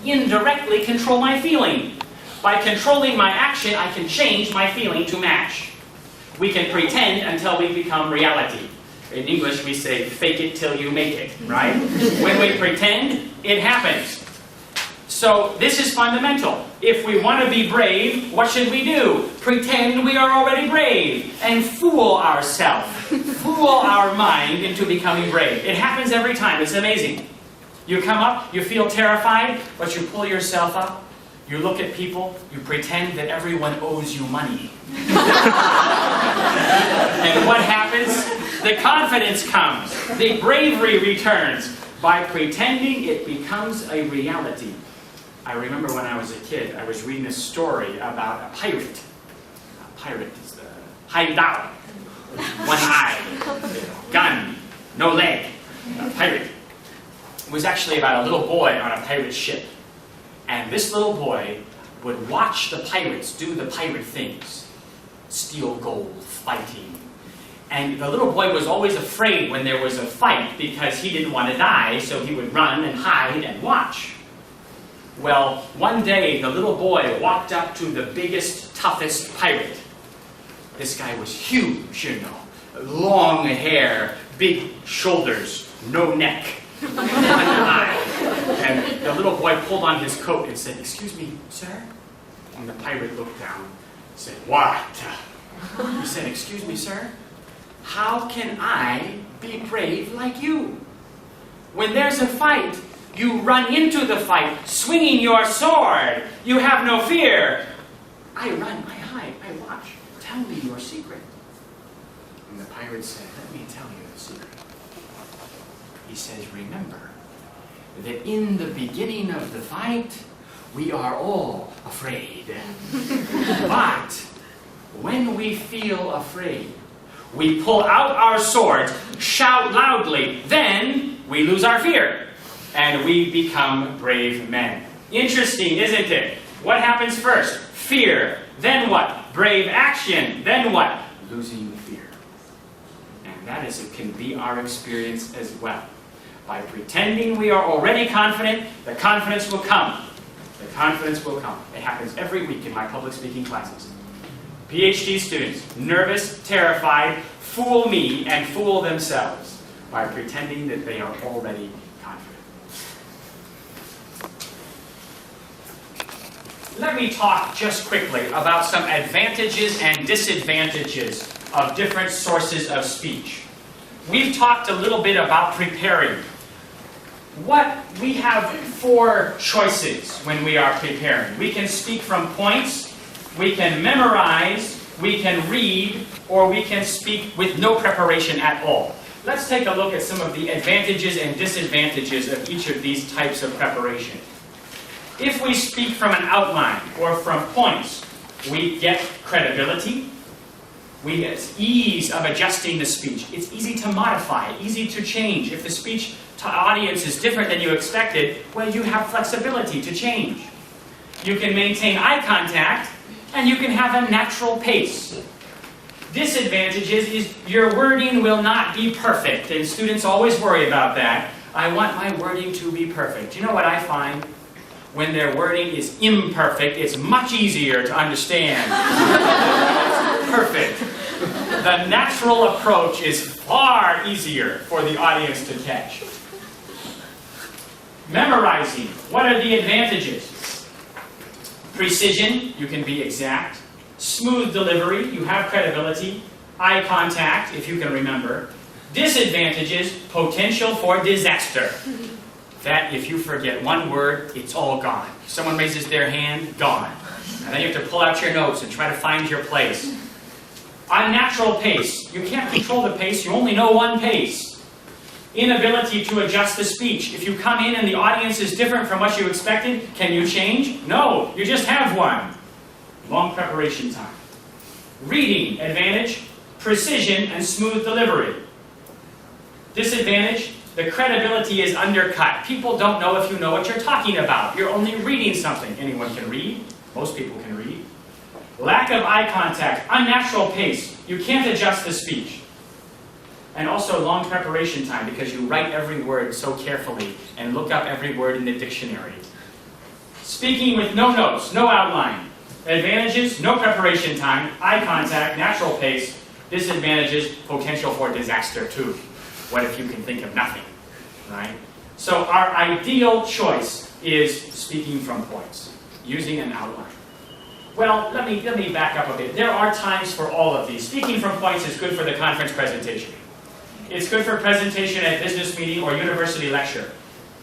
indirectly control my feeling. By controlling my action, I can change my feeling to match. We can pretend until we become reality. In English, we say, fake it till you make it, right? When we pretend, it happens. So this is fundamental. If we want to be brave, what should we do? Pretend we are already brave and fool ourselves, fool our mind into becoming brave. It happens every time. It's amazing. You come up, you feel terrified, but you pull yourself up. You look at people, you pretend that everyone owes you money. And what happens? The confidence comes. The bravery returns. By pretending, it becomes a reality. I remember when I was a kid, I was reading a story about a pirate. A pirate is the haidao. One eye, gun, no leg. A pirate. It was actually about a little boy on a pirate ship. And this little boy would watch the pirates do the pirate things. Steal gold, fighting. And the little boy was always afraid when there was a fight because he didn't want to die, so he would run and hide and watch. Well, one day the little boy walked up to the biggest, toughest pirate. This guy was huge, you know. Long hair, big shoulders, no neck. And the little boy pulled on his coat and said, "Excuse me, sir?" And the pirate looked down and said, "What?" He said, "Excuse me, sir? How can I be brave like you? When there's a fight, you run into the fight, swinging your sword. You have no fear. I run, I hide, I watch. Tell me your secret." And the pirate said, "Let me tell you the secret." He says, "Remember that in the beginning of the fight, we are all afraid. But when we feel afraid, we pull out our swords, shout loudly, then we lose our fear, and we become brave men." Interesting, isn't it? What happens first? Fear. Then what? Brave action. Then what? Losing fear. And that can be our experience as well. By pretending we are already confident, the confidence will come. The confidence will come. It happens every week in my public speaking classes. PhD students, nervous, terrified, fool me and fool themselves by pretending that they are already confident. Let me talk just quickly about some advantages and disadvantages of different sources of speech. We've talked a little bit about preparing. We have 4 choices when we are preparing. We can speak from points, we can memorize, we can read, or we can speak with no preparation at all. Let's take a look at some of the advantages and disadvantages of each of these types of preparation. If we speak from an outline or from points, we get credibility. We get ease of adjusting the speech. It's easy to modify, easy to change. If the speech to audience is different than you expected, well, you have flexibility to change. You can maintain eye contact, and you can have a natural pace. Disadvantages is your wording will not be perfect, and students always worry about that. I want my wording to be perfect. You know what I find? When their wording is imperfect, it's much easier to understand. Perfect. The natural approach is far easier for the audience to catch. Memorizing. What are the advantages? Precision, you can be exact. Smooth delivery, you have credibility. Eye contact, if you can remember. Disadvantages, potential for disaster. That if you forget one word, it's all gone. If someone raises their hand, gone. And then you have to pull out your notes and try to find your place. Unnatural pace. You can't control the pace, you only know one pace. Inability to adjust the speech. If you come in and the audience is different from what you expected, can you change? No, you just have one. Long preparation time. Reading advantage, precision and smooth delivery. Disadvantage, the credibility is undercut. People don't know if you know what you're talking about. You're only reading something. Anyone can read. Most people can read. Lack of eye contact, unnatural pace. You can't adjust the speech. And also long preparation time because you write every word so carefully and look up every word in the dictionary. Speaking with no notes, no outline. Advantages, no preparation time, eye contact, natural pace. Disadvantages, potential for disaster too. What if you can think of nothing, right? So our ideal choice is speaking from points, using an outline. Well, let me back up a bit. There are times for all of these. Speaking from points is good for the conference presentation. It's good for presentation at business meeting or university lecture.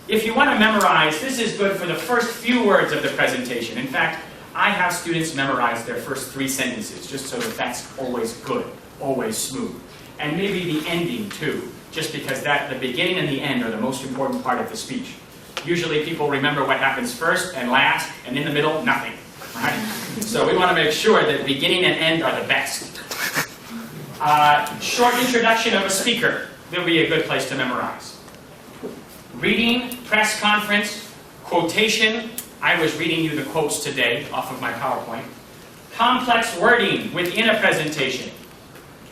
If you want to memorize, this is good for the first few words of the presentation. In fact, I have students memorize their first 3 sentences, just so that that's always good, always smooth. And maybe the ending too, just because the beginning and the end are the most important part of the speech. Usually people remember what happens first and last, and in the middle, nothing. Right? So we want to make sure that beginning and end are the best. Short introduction of a speaker will be a good place to memorize. Reading, press conference, quotation. I was reading you the quotes today off of my PowerPoint. Complex wording within a presentation.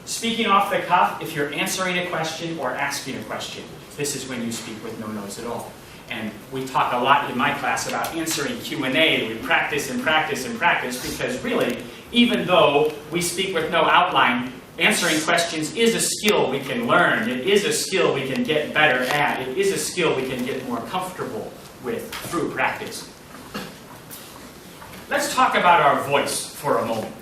Speaking off the cuff if you're answering a question or asking a question. This is when you speak with no notes at all. And we talk a lot in my class about answering Q&A. We practice and practice and practice because really, even though we speak with no outline, answering questions is a skill we can learn. It is a skill we can get better at. It is a skill we can get more comfortable with through practice. Let's talk about our voice for a moment.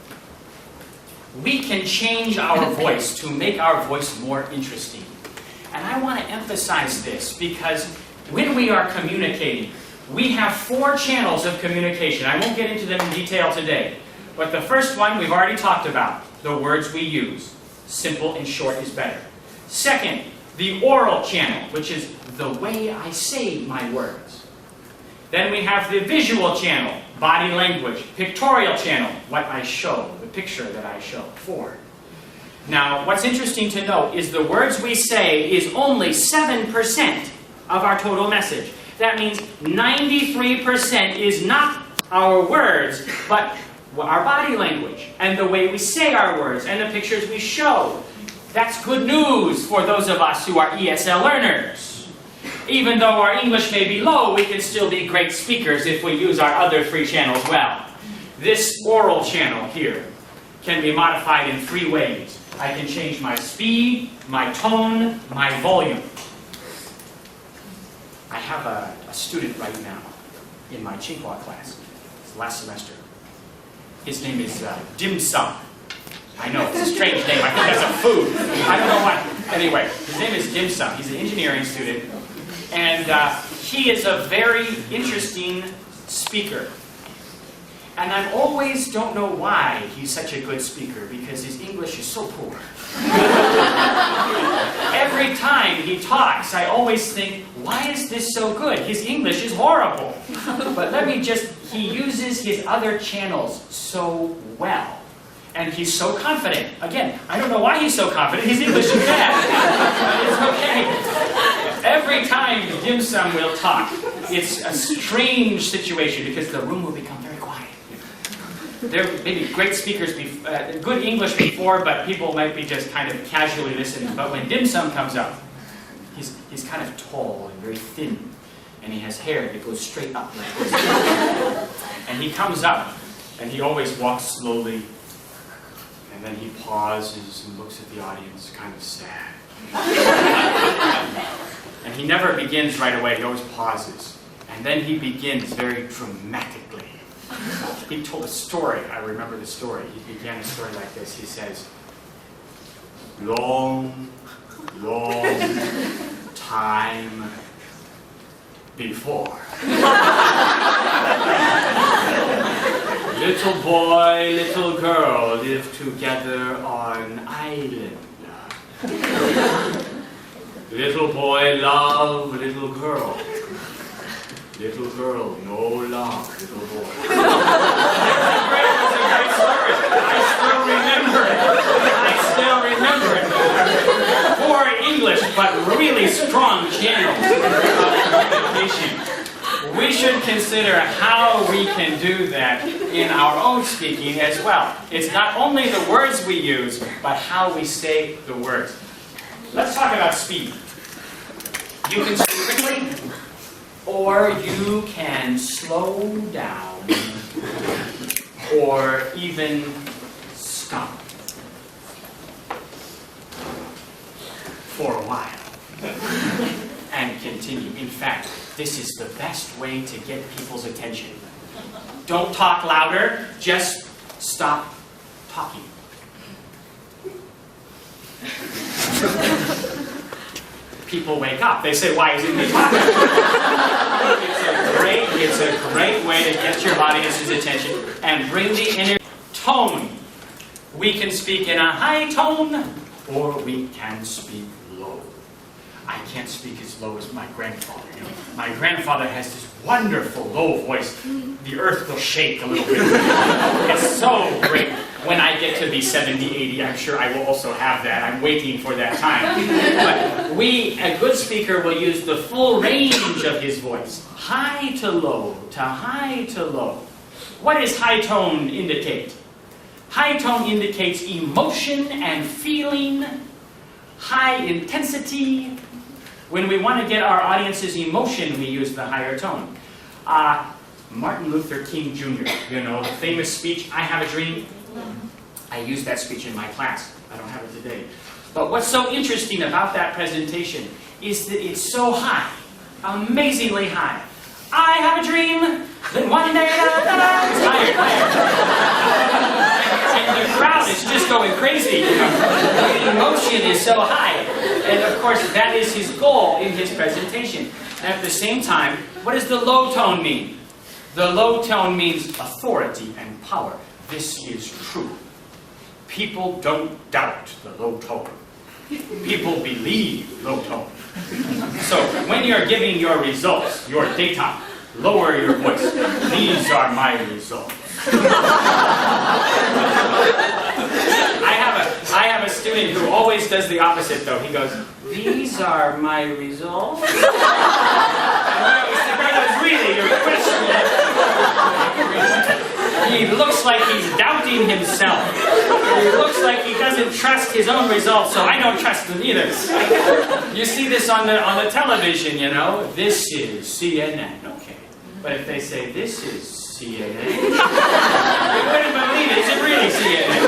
We can change our voice to make our voice more interesting. And I want to emphasize this because when we are communicating, we have 4 channels of communication. I won't get into them in detail today. But the first one we've already talked about, the words we use. Simple and short is better. Second, the oral channel, which is the way I say my words. Then we have the visual channel, body language. Pictorial channel, what I show, the picture that I show forward. Now, what's interesting to note is the words we say is only 7% of our total message. That means 93% is not our words, but our body language, and the way we say our words, and the pictures we show. That's good news for those of us who are ESL learners. Even though our English may be low, we can still be great speakers if we use our other 3 channels well. This oral channel here can be modified in 3 ways. I can change my speed, my tone, my volume. I have a student right now in my Tsinghua class. It's last semester. His name is Dim Sum. I know, it's a strange name. I think that's a food. I don't know what. Anyway, his name is Dim Sum. He's an engineering student. And he is a very interesting speaker. And I always don't know why he's such a good speaker, because his English is so poor. Every time he talks, I always think, why is this so good? His English is horrible. But he uses his other channels so well. And he's so confident. Again, I don't know why he's so confident. His English is bad. But it's okay. Every time Dim Sum will talk, it's a strange situation because the room will become very quiet. There may be great speakers, good English before, but people might be just kind of casually listening. But when Dim Sum comes up, he's kind of tall and very thin, and he has hair that goes straight up like this. And he comes up, and he always walks slowly, and then he pauses and looks at the audience, kind of sad. And he never begins right away, he always pauses. And then he begins very dramatically. He told a story, I remember the story. He began a story like this. He says, long time before. Little boy, little girl lived together on an island. Little boy loved little girl. Little girl, no love, little boy. It's a great story. I still remember it. Poor English, but really strong channels of communication. We should consider how we can do that in our own speaking as well. It's not only the words we use, but how we say the words. Let's talk about speed. You can speak quickly, or you can slow down, or even stop for a while and continue. In fact, this is the best way to get people's attention. Don't talk louder, just stop talking. People wake up. They say, why isn't he talking? It's a great way to get your audience's attention and bring the inner tone. We can speak in a high tone, or we can speak low. I can't speak as low as my grandfather. You know, my grandfather has this wonderful low voice. The earth will shake a little bit. It's so great. When I get to be 70, 80, I'm sure I will also have that. I'm waiting for that time. But a good speaker will use the full range of his voice. High to low, to high to low. What does high tone indicate? High tone indicates emotion and feeling, high intensity. When we want to get our audience's emotion, we use the higher tone. Martin Luther King Jr., you know, the famous speech, I Have a Dream. I used that speech in my class. I don't have it today. But what's so interesting about that presentation is that it's so high, amazingly high. I have a dream that one day, it's higher. And the crowd is just going crazy. You know? The emotion is so high. And of course, that is his goal in his presentation. And at the same time, what does the low tone mean? The low tone means authority and power. This is true. People don't doubt the low tone. People believe low tone. So when you're giving your results, your data, lower your voice. These are my results. I have a student who always does the opposite though. He goes, these are my results. Really, you're questioning. He looks like he's doubting himself. He looks like he doesn't trust his own results, so I don't trust them either. You see this on the television, you know. This is CNN, okay. But if they say this is CNN, you wouldn't believe it. Is it really CNN?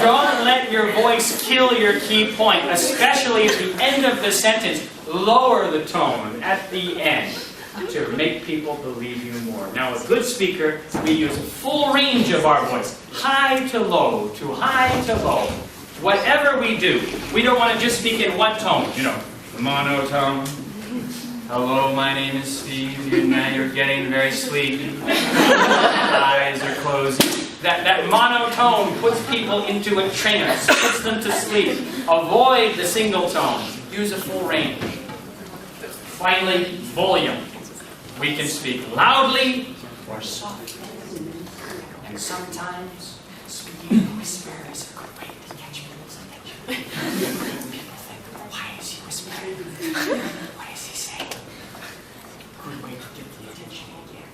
Don't let your voice kill your key point, especially at the end of the sentence. Lower the tone at the end to make people believe you more. Now, a good speaker, we use a full range of our voice. High to low, to high to low. Whatever we do, we don't want to just speak in one tone. You know, monotone. Hello, my name is Steve. Now you're getting very sleepy. Eyes are closing. That monotone puts people into a trance, puts them to sleep. Avoid the single tone. Use a full range. Finally, volume. We can speak loudly or softly. And sometimes speaking in a whisper is a good way to catch people's attention. People think, why is he whispering? What is he saying? Good way to get the attention again.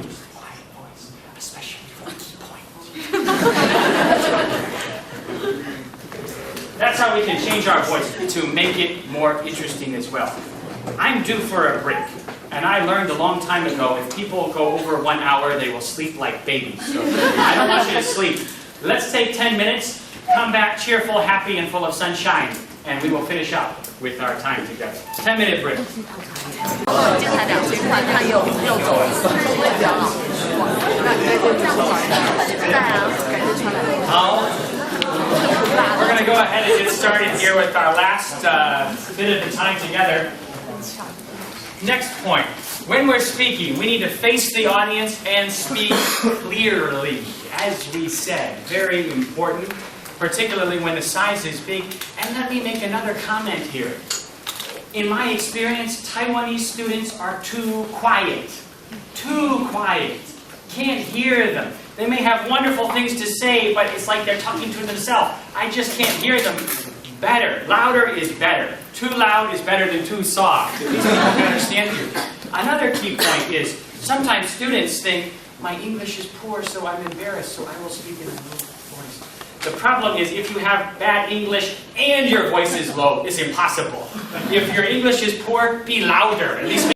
Use a quiet voice, especially for the key point. That's how we can change our voice to make it more interesting as well. I'm due for a break. And I learned a long time ago, if people go over 1 hour, they will sleep like babies. So I don't want you to sleep. Let's take 10 minutes, come back cheerful, happy, and full of sunshine, and we will finish up with our time together. 10-minute break. 精彩两句话，他又走了，会比较老。那应该就这样子。在啊，感觉传来。好。We're going to go ahead and get started here with our last bit of the time together. Next point. When we're speaking, we need to face the audience and speak clearly. As we said, very important, particularly when the size is big. And let me make another comment here. In my experience, Taiwanese students are too quiet. Too quiet. Can't hear them. They may have wonderful things to say, but it's like they're talking to themselves. I just can't hear them. Better. Louder is better. Too loud is better than too soft. At least people can understand you. Another key point is, sometimes students think, my English is poor, so I'm embarrassed, so I will speak in a low voice. The problem is, if you have bad English and your voice is low, it's impossible. If your English is poor, be louder. At least